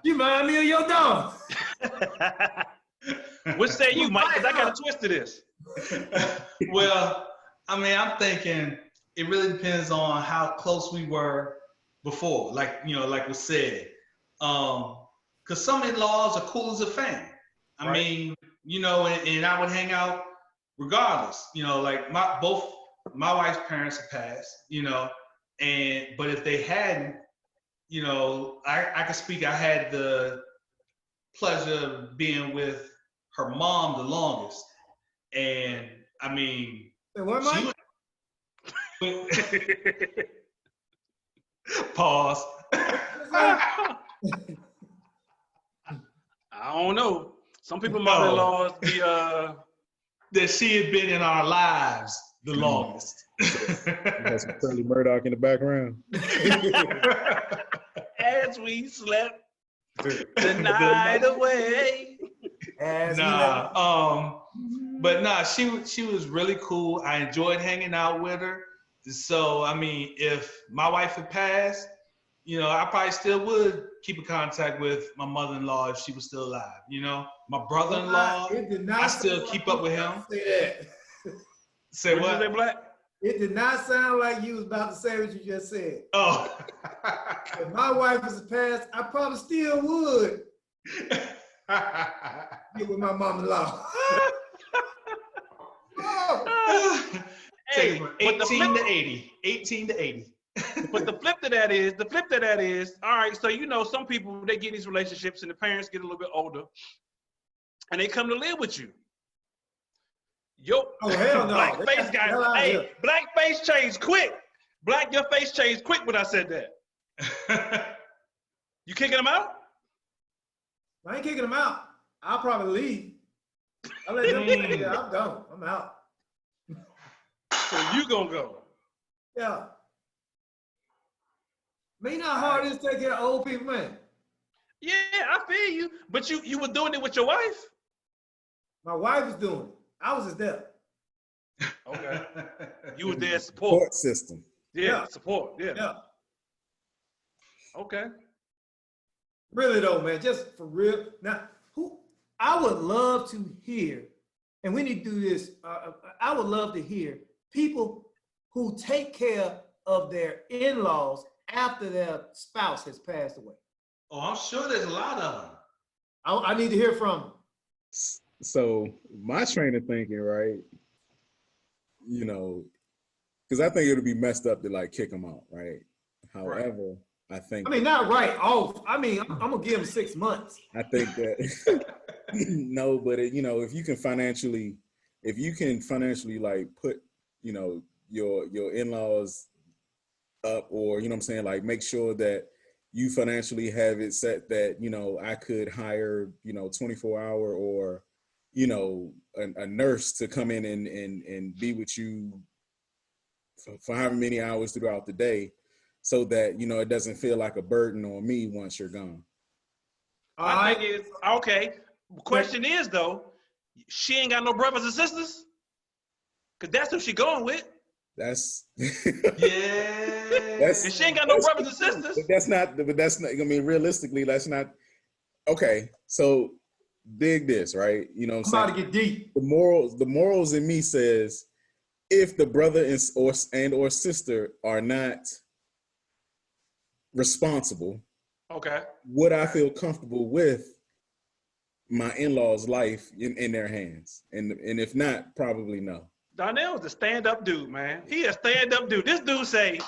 You remind me of your dog. What say you, Mike? Because I got a twist to this. Well, I mean, I'm thinking it really depends on how close we were before, like, you know, like was said. Because some in-laws are cool as a fan. I mean, you know, and I would hang out regardless, you know, like both my wife's parents have passed, you know, but if they hadn't, you know, I could speak. I had the pleasure of being with her mom the longest, and I mean, pause. I don't know. Some people mother-in-laws be that she had been in our lives the longest. That's Curly Murdoch in the background. As we slept the night away. But But nah, she was really cool. I enjoyed hanging out with her. So I mean, if my wife had passed, you know, I probably still would keep in contact with my mother-in-law if she was still alive. You know, my brother-in-law, I still keep up with him. Say that. Say what? Did you say, Black? It did not sound like you was about to say what you just said. Oh. If my wife was passed, I probably still would get with my mom-in-law. Oh. Hey, 18 to 80. 18 to 80. But the flip to that is, all right, so you know, some people, they get in these relationships and the parents get a little bit older and they come to live with you. Yo, oh, hell no. Black face guy, hey, black face changed quick. Black, your face changed quick when I said that. You kicking him out? I ain't kicking him out. I'll probably leave. I'll let them say, I'm gone. I'm out. So you gonna go? Yeah. Man, you know how hard it is to take care of old people, man. Yeah, I feel you. But you were doing it with your wife? My wife was doing it. I was just there. Okay. You were there support system. Yeah, support. Yeah. Yeah. Okay. Really though, man, just for real. Now, I would love to hear, and we need to do this. I would love to hear people who take care of their in-laws after their spouse has passed away. Oh, I'm sure there's a lot of them. I need to hear from them. So my train of thinking, right? You know, because I think it would be messed up to like kick them out, right? However, I think. I mean, not right off. I mean, I'm gonna give them 6 months. I think that no, but you know, if you can financially like put, you know, your in-laws up, or you know what I'm saying, like make sure that you financially have it set that, you know, I could hire, you know, 24-hour or, you know, a nurse to come in and be with you for however many hours throughout the day, so that, you know, it doesn't feel like a burden on me once you're gone. I think it's okay. Question is though, she ain't got no brothers and sisters? Cause that's who she going with. That's yeah. And she ain't got no brothers and sisters. But that's not. I mean, realistically, that's not. Okay, so dig this, right? You know what I'm saying? I'm about to get deep. The morals in me says, if the brother or sister are not responsible, okay, would I feel comfortable with my in-laws' life in their hands? And if not, probably no. Donnell's a stand-up dude, man. He a stand-up dude. This dude say,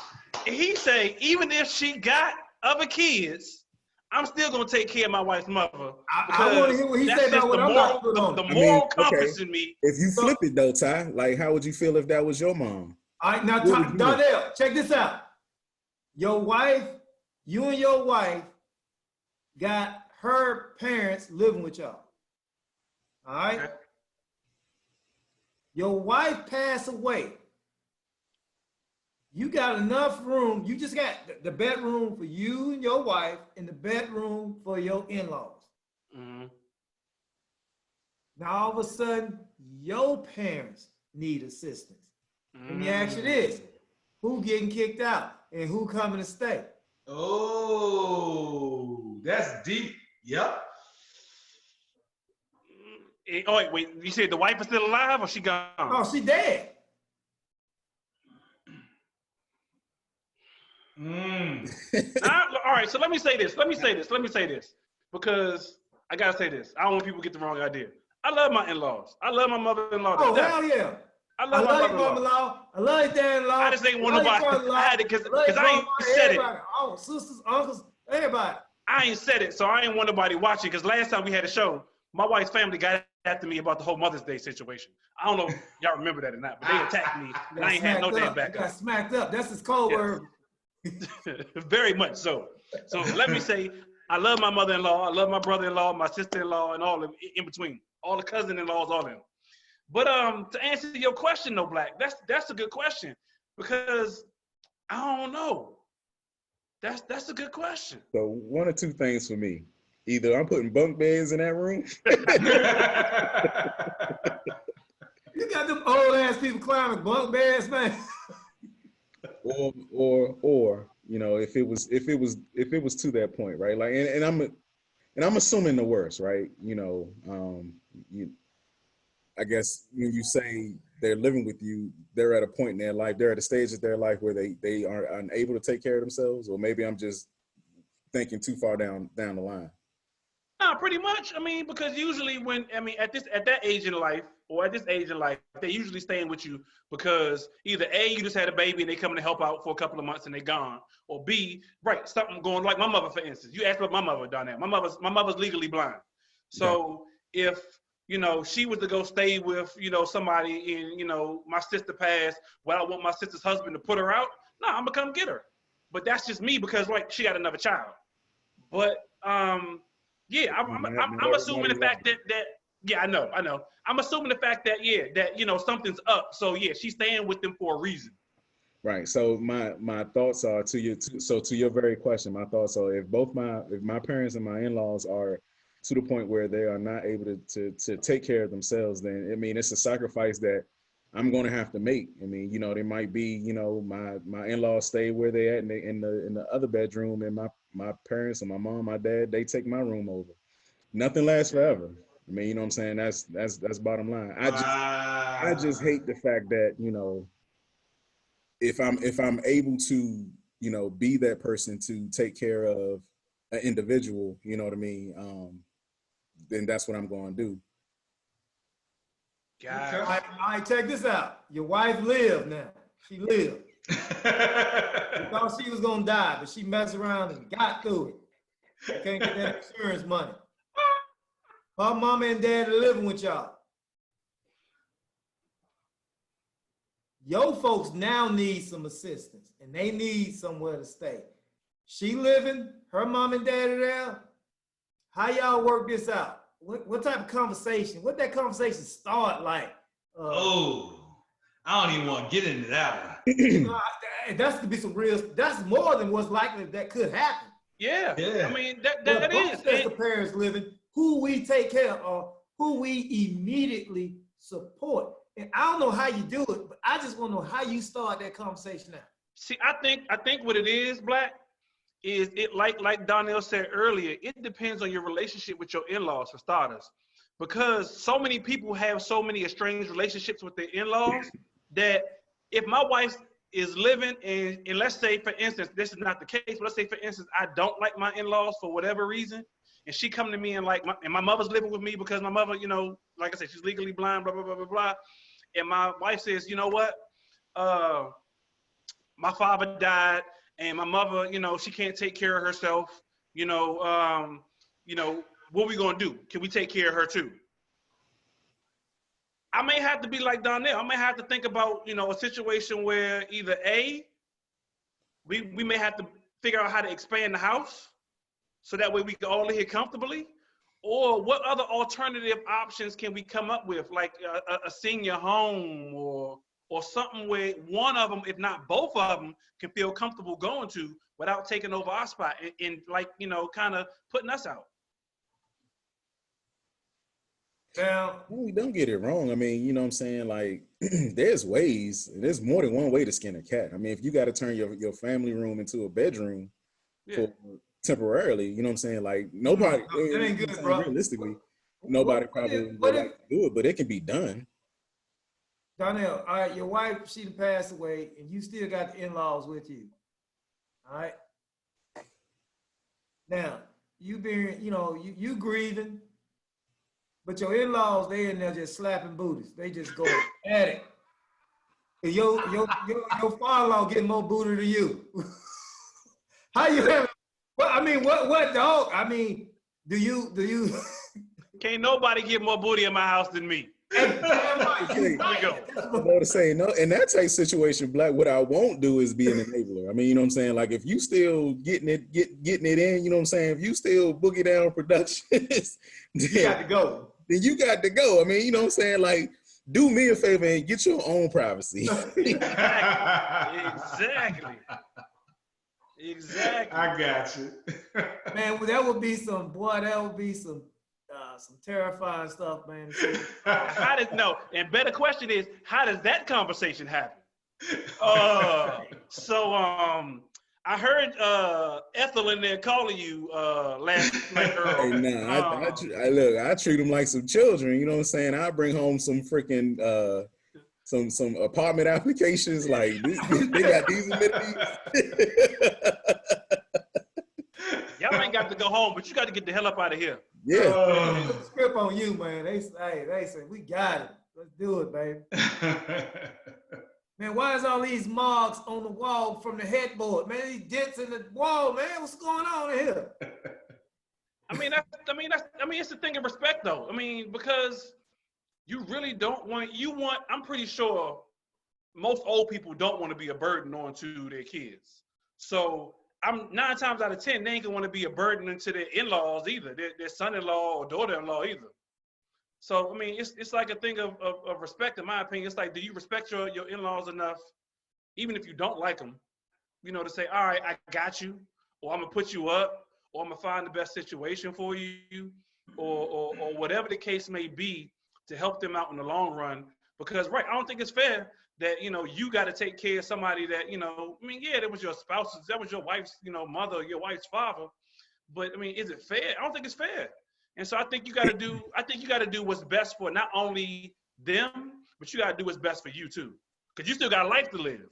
even if she got other kids, I'm still gonna take care of my wife's mother. I want to hear what he said about what I'm about to put on. The moral compass in me. If you flip it though, Ty, like how would you feel if that was your mom? All right, now Donnell, check this out. Your wife, you and your wife got her parents living with y'all. All right? Okay. Your wife passed away. You got enough room. You just got the bedroom for you and your wife and the bedroom for your in-laws. Mm-hmm. Now, all of a sudden, your parents need assistance. Mm-hmm. Let me ask you this. Who getting kicked out and who coming to stay? Oh, that's deep. Yep. Oh, wait, you said the wife is still alive or she gone? Oh, she dead. All right, so let me say this. Because I got to say this. I don't want people to get the wrong idea. I love my in-laws. I love my mother-in-law. Oh, hell yeah. I love my mother-in-law. I love your dad-in-law. I just ain't want nobody. I had it because I ain't said it. Oh, sisters, uncles, everybody. I ain't said it, so I ain't want nobody watching, because last time we had a show, my wife's family got after me about the whole Mother's Day situation. I don't know if y'all remember that or not, but they attacked me, and I ain't had no damn backup. Got smacked up. That's his code word. Very much so. So let me say, I love my mother-in-law, I love my brother-in-law, my sister-in-law, and all in between. All the cousin-in-laws, all of them. But to answer your question though, Black, that's a good question, because I don't know. That's a good question. So one or two things for me. Either I'm putting bunk beds in that room, You got them old ass people climbing bunk beds, man. Or you know, if it was to that point, right? Like, and I'm assuming the worst, right? You know, I guess when you say they're living with you, they're at a point in their life, they're at a stage of their life where they are unable to take care of themselves, or maybe I'm just thinking too far down the line. No, pretty much. I mean, because usually at that age in life, or at this age in life, they usually staying with you because either A, you just had a baby and they come to help out for a couple of months and they gone, or B, right, something going, like my mother, for instance. You asked about my mother, Donnell. My mother's legally blind. So if, you know, she was to go stay with, you know, somebody and, you know, my sister passed, well, I want my sister's husband to put her out, no, I'm gonna come get her. But that's just me because, like, she got another child. But yeah, I'm assuming the fact that yeah, I know. I'm assuming the fact that that, you know, something's up. So yeah, she's staying with them for a reason. Right. So my thoughts are to your very question. My thoughts are, if my parents and my in-laws are to the point where they are not able to take care of themselves, then I mean, it's a sacrifice that I'm going to have to make. I mean, you know, they might be, you know, my in-laws stay where they at in the other bedroom, and my parents and my mom, my dad, they take my room over. Nothing lasts forever. I mean, you know what I'm saying? That's bottom line. I just hate the fact that, you know, if I'm able to, you know, be that person to take care of an individual, you know what I mean? Then that's what I'm going to do. All right, check this out. Your wife lived now. She lived. You thought she was going to die, but she messed around and got through it. You can't get that insurance money. Her mama and dad are living with y'all. Your folks now need some assistance, and they need somewhere to stay. She living, her mom and dad are there. How y'all work this out? What type of conversation? What that conversation start like? I don't even want to get into that one. You know, that's to be some real. That's more than what's likely that could happen. Yeah. I mean, that is. Both the parents living, who we take care of, who we immediately support. And I don't know how you do it, but I just want to know how you start that conversation out. See, I think what it is, Black, is it like Donnell said earlier, it depends on your relationship with your in-laws, for starters. Because so many people have so many estranged relationships with their in-laws that if my wife is living and let's say, for instance, this is not the case, but let's say, for instance, I don't like my in-laws for whatever reason, and she come to me and my mother's living with me because my mother, you know, like I said, she's legally blind, blah, blah, blah, blah, blah. And my wife says, you know what? My father died, and my mother, you know, she can't take care of herself. You know, what we gonna do? Can we take care of her too? I may have to be like Donnell. I may have to think about, you know, a situation where either A, we may have to figure out how to expand the house so that way we can all live here comfortably. Or what other alternative options can we come up with, like a senior home or something where one of them, if not both of them, can feel comfortable going to without taking over our spot and like, you know, kind of putting us out. Now, don't get it wrong. I mean, you know what I'm saying? Like, there's more than one way to skin a cat. I mean, if you got to turn your family room into a bedroom for temporarily, you know what I'm saying? Like, nobody, that ain't good, bro. Realistically, nobody probably would like to do it, but it can be done. Donnell, all right, your wife, she passed away, and you still got the in-laws with you. All right. Now, you been, you know, you grieving, but your in-laws, they in there just slapping booties. They just go at it. And your father-in-law getting more booty than you. How you have? Well, I mean, what dog? I mean, do you? Can't nobody get more booty in my house than me. Here we go. I'm about to say, no, in that type of situation, Black, what I won't do is be an enabler. I mean, you know what I'm saying? Like, if you still getting it in, you know what I'm saying? If you still boogie down productions, you got to go. Then you got to go. I mean, you know what I'm saying? Like, do me a favor and get your own privacy. Exactly. I got you. Man, that would be some some terrifying stuff, man. How does and better question is, how does that conversation happen? I heard Ethel in there calling you last night early. Hey, nah, I treat them like some children. You know what I'm saying? I bring home some freaking some apartment applications. Like they got these amenities. Y'all ain't got to go home, but you got to get the hell up out of here. Yeah. Put the script on you, man. They say we got it. Let's do it, baby. Man, why is all these marks on the wall from the headboard? Man, these dents in the wall, man. What's going on here? It's the thing of respect, though. I mean, because you really don't I'm pretty sure most old people don't want to be a burden onto their kids. So I'm 9 times out of 10, they ain't gonna want to be a burden into their in-laws either, their son-in-law or daughter-in-law either. So, I mean, it's like a thing of respect, in my opinion. It's like, do you respect your in-laws enough, even if you don't like them, to say, all right, I got you, or I'm going to put you up, or I'm going to find the best situation for you, or whatever the case may be to help them out in the long run. Because, right, I don't think it's fair that, you got to take care of somebody that, that was your spouse, that was your wife's, mother, your wife's father. But, is it fair? I don't think it's fair. And so I think you got to do what's best for not only them, but you got to do what's best for you too, because you still got a life to live.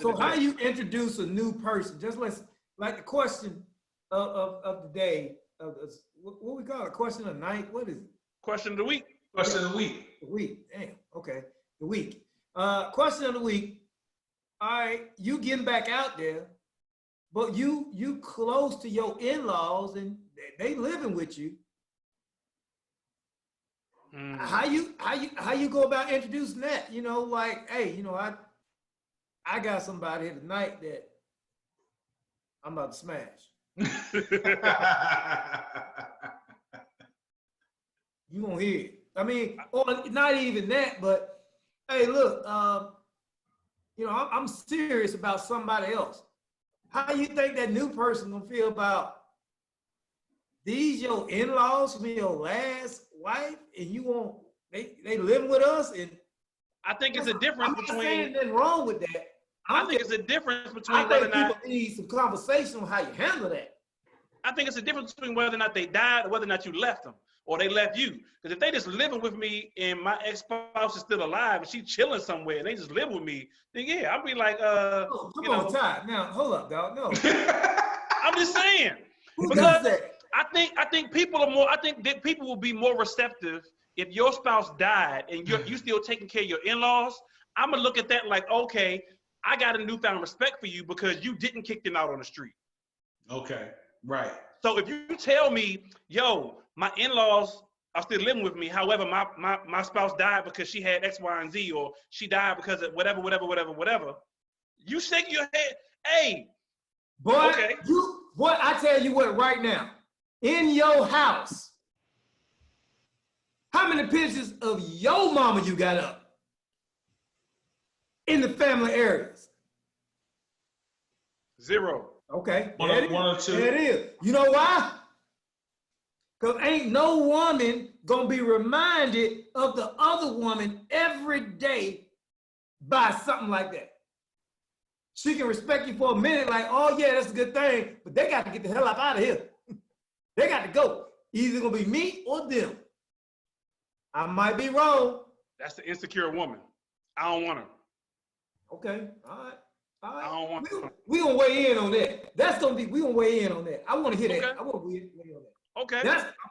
So how do you introduce a new person? Just like the question of the day, what we call it? Question of the night? What is it? Question of the week. Question of the week. The week. Damn. Okay. The week. Question of the week. All right, you getting back out there, but you close to your in-laws and they living with you. How you go about introducing that? Like, hey, I got somebody here tonight that I'm about to smash. You won't hear it. Or not even that, but hey, look, I'm serious about somebody else. How you think that new person gonna feel about these your in-laws from your last wife, and you want they living with us? And I think it's a difference between. I'm not saying nothing wrong with that. I think it's a difference between whether or not people need some conversation on how you handle that. I think it's a difference between whether or not they died or whether or not you left them or they left you. Because if they just living with me and my ex-spouse is still alive and she chilling somewhere and they just live with me, then yeah, I'll be like, come on, Ty. Now hold up, dog. No. I'm just saying. Who does that? I think people are more. I think that people will be more receptive if your spouse died and you still taking care of your in-laws. I'm gonna look at that like, okay, I got a newfound respect for you because you didn't kick them out on the street. Okay, right. So if you tell me, yo, my in-laws are still living with me, however, my spouse died because she had X, Y, and Z, or she died because of whatever, you shake your head, hey, boy, okay. I tell you what right now, in your house, how many pictures of your mama you got up in the family areas? 0. Okay. One or two. There it is. You know why? Because ain't no woman gonna be reminded of the other woman every day by something like that. She can respect you for a minute, like, oh yeah, that's a good thing, but they got to get the hell out of here. They got to go. Either gonna be me or them. I might be wrong. That's the insecure woman. I don't want her. Okay, all right. I don't want her. We gonna weigh in on that. We gonna weigh in on that. I want to hear that. Okay. I want to weigh in on that. Okay.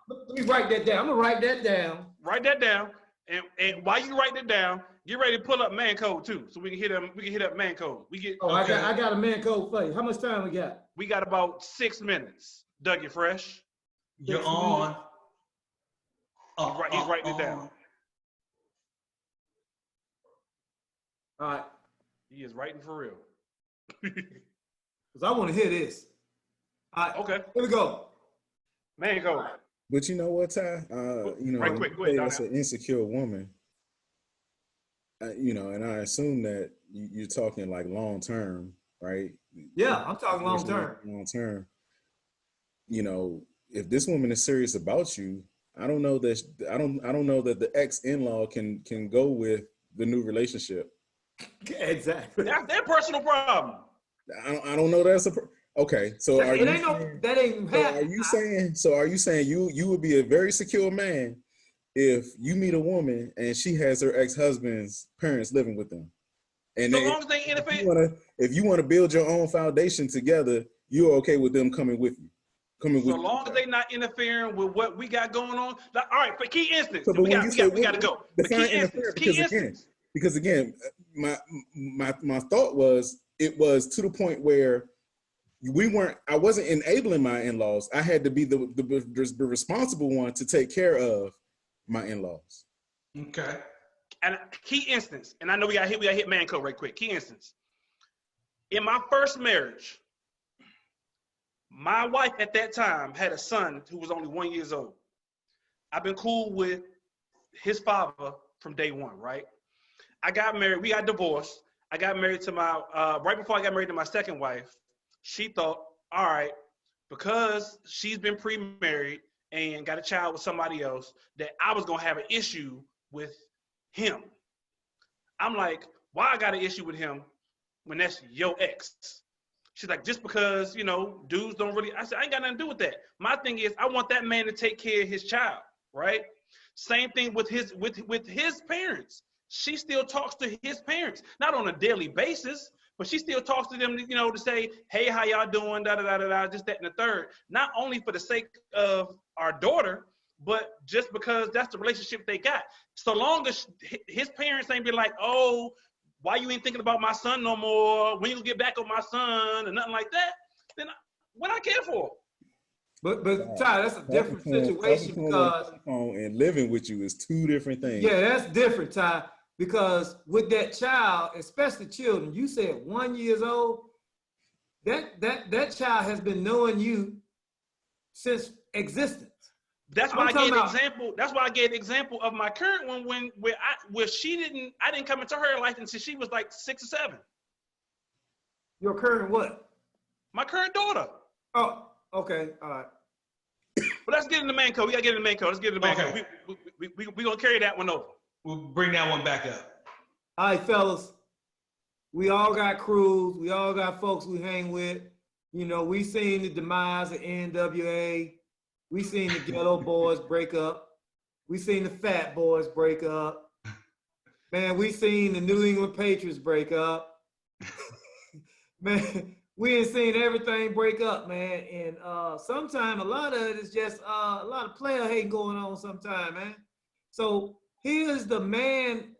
Let me write that down. I'm gonna write that down. Write that down. And while you write that down, get ready to pull up man code too, so we can hit up. We can hit up man code. I got a man code for you. How much time we got? We got about 6 minutes. Dougie Fresh. You're on. He's writing it down. All right. He is writing for real. Because I want to hear this. All right. Okay. Here we go. Man code. But you know what, Ty? Right quick. Go ahead. That's an insecure woman. And I assume that you're talking like long term, right? Yeah, I'm talking long term. Long term. If this woman is serious about you, I don't know that I don't know that the ex-in-law can go with the new relationship. Exactly. That's their personal problem. I don't know that's okay. So are you saying you would be a very secure man if you meet a woman and she has her ex-husband's parents living with them? And so long as they interfere, if you want to build your own foundation together, you're okay with them coming with you. So long as they not interfering with what we got going on. Like, all right, for key instance, so, we got to go. Because again, my thought was it was to the point where I wasn't enabling my in-laws. I had to be the responsible one to take care of my in-laws. Okay. And key instance, and I know we got hit man code right quick. Key instance. In my first marriage, my wife at that time had a son who was only 1 year old. I've been cool with his father from day one, right? I got married, we got divorced. I got married to my, right before I got married to my second wife, she thought, all right, because she's been pre-married and got a child with somebody else, that I was gonna have an issue with him. I'm like, why I got an issue with him when that's your ex? She's like, just because, you know, dudes don't really, I said, I ain't got nothing to do with that. My thing is, I want that man to take care of his child, right? Same thing with his parents. She still talks to his parents, not on a daily basis, but she still talks to them, you know, to say, hey, how y'all doing, da-da-da-da-da, just that and the third. Not only for the sake of our daughter, but just because that's the relationship they got. So long as his parents ain't be like, oh, why you ain't thinking about my son no more? When you get back on my son and nothing like that, then what I care for? But Ty, that's a different situation because and living with you is two different things. Yeah, that's different, Ty. Because with that child, especially children, you said 1 year old, that child has been knowing you since existence. That's why I gave an example. That's why I gave an example of my current one where I didn't come into her life until she was like 6 or 7. Your current what? My current daughter. Oh, okay, all right. But let's get in the man code. We gotta get in the man code. Let's get in the man code. We gonna carry that one over. We'll bring that one back up. All right, fellas. We all got crews. We all got folks we hang with. You know, we seen the demise of NWA. We seen the Ghetto Boys break up. We seen the Fat Boys break up. Man, we seen the New England Patriots break up. Man, we ain't seen everything break up, man. And sometimes a lot of it is just a lot of player hate going on sometimes, man. So here's the man,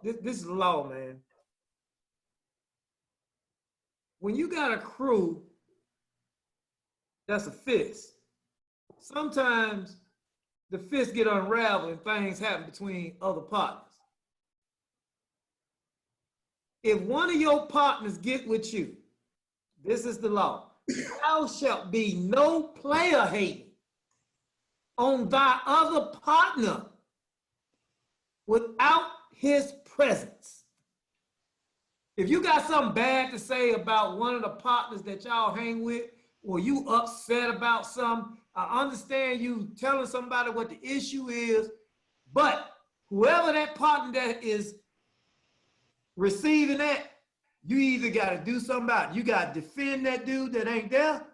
this is the law, man. When you got a crew that's a fist, sometimes the fists get unraveled and things happen between other partners. If one of your partners get with you, this is the law. Thou shalt be no player hating on thy other partner without his presence. If you got something bad to say about one of the partners that y'all hang with, or you upset about something, I understand you telling somebody what the issue is, but whoever that partner that is receiving that, you either got to do something about it. You got to defend that dude that ain't there,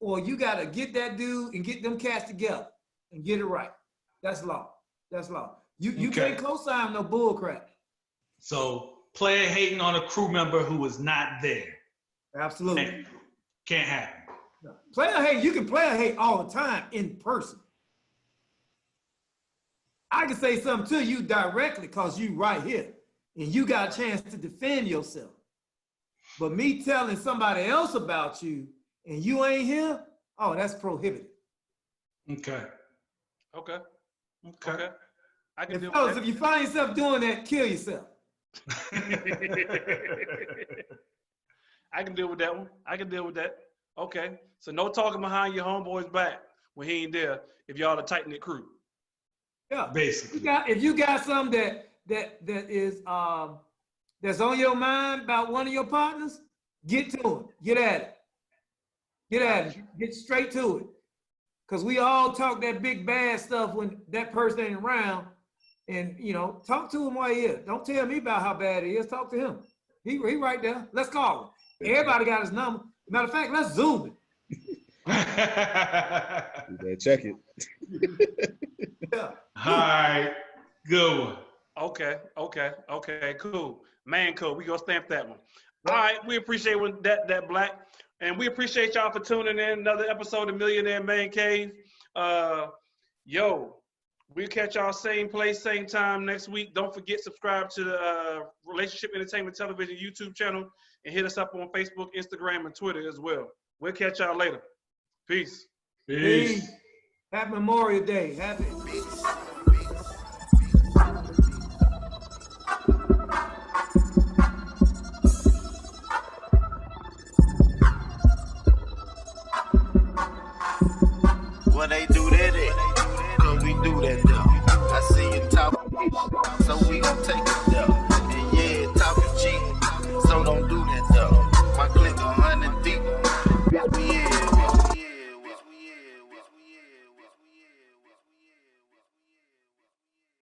or you got to get that dude and get them cats together and get it right. That's law. That's law. You can't co-sign no bull crap. So player hating on a crew member who was not there. Absolutely. Can't happen. No. Player hate, you can player hate all the time in person. I can say something to you directly because you right here and you got a chance to defend yourself. But me telling somebody else about you and you ain't here, oh, that's prohibited. Okay. I can do fellas, if you find yourself doing that, kill yourself. I can deal with that one. I can deal with that. Okay. So no talking behind your homeboy's back when he ain't there if y'all a tight-knit crew. Yeah. Basically. If you got something that is that's on your mind about one of your partners, get to it. Get at it. Get straight to it. Because we all talk that big bad stuff when that person ain't around. And, you know, talk to him while he is. Don't tell me about how bad he is. Talk to him. He right there. Let's call him. Everybody got his number. Matter of fact, let's Zoom it. You better check it. Yeah. All right. Good one. Okay, cool. Man, cool. We gonna stamp that one. All right, we appreciate that Black. And we appreciate y'all for tuning in. Another episode of Millionaire M.A.N Cave. We'll catch y'all same place, same time next week. Don't forget, subscribe to the Relationship Entertainment Television YouTube channel and hit us up on Facebook, Instagram, and Twitter as well. We'll catch y'all later. Peace. Peace. Happy Memorial Day. Happy.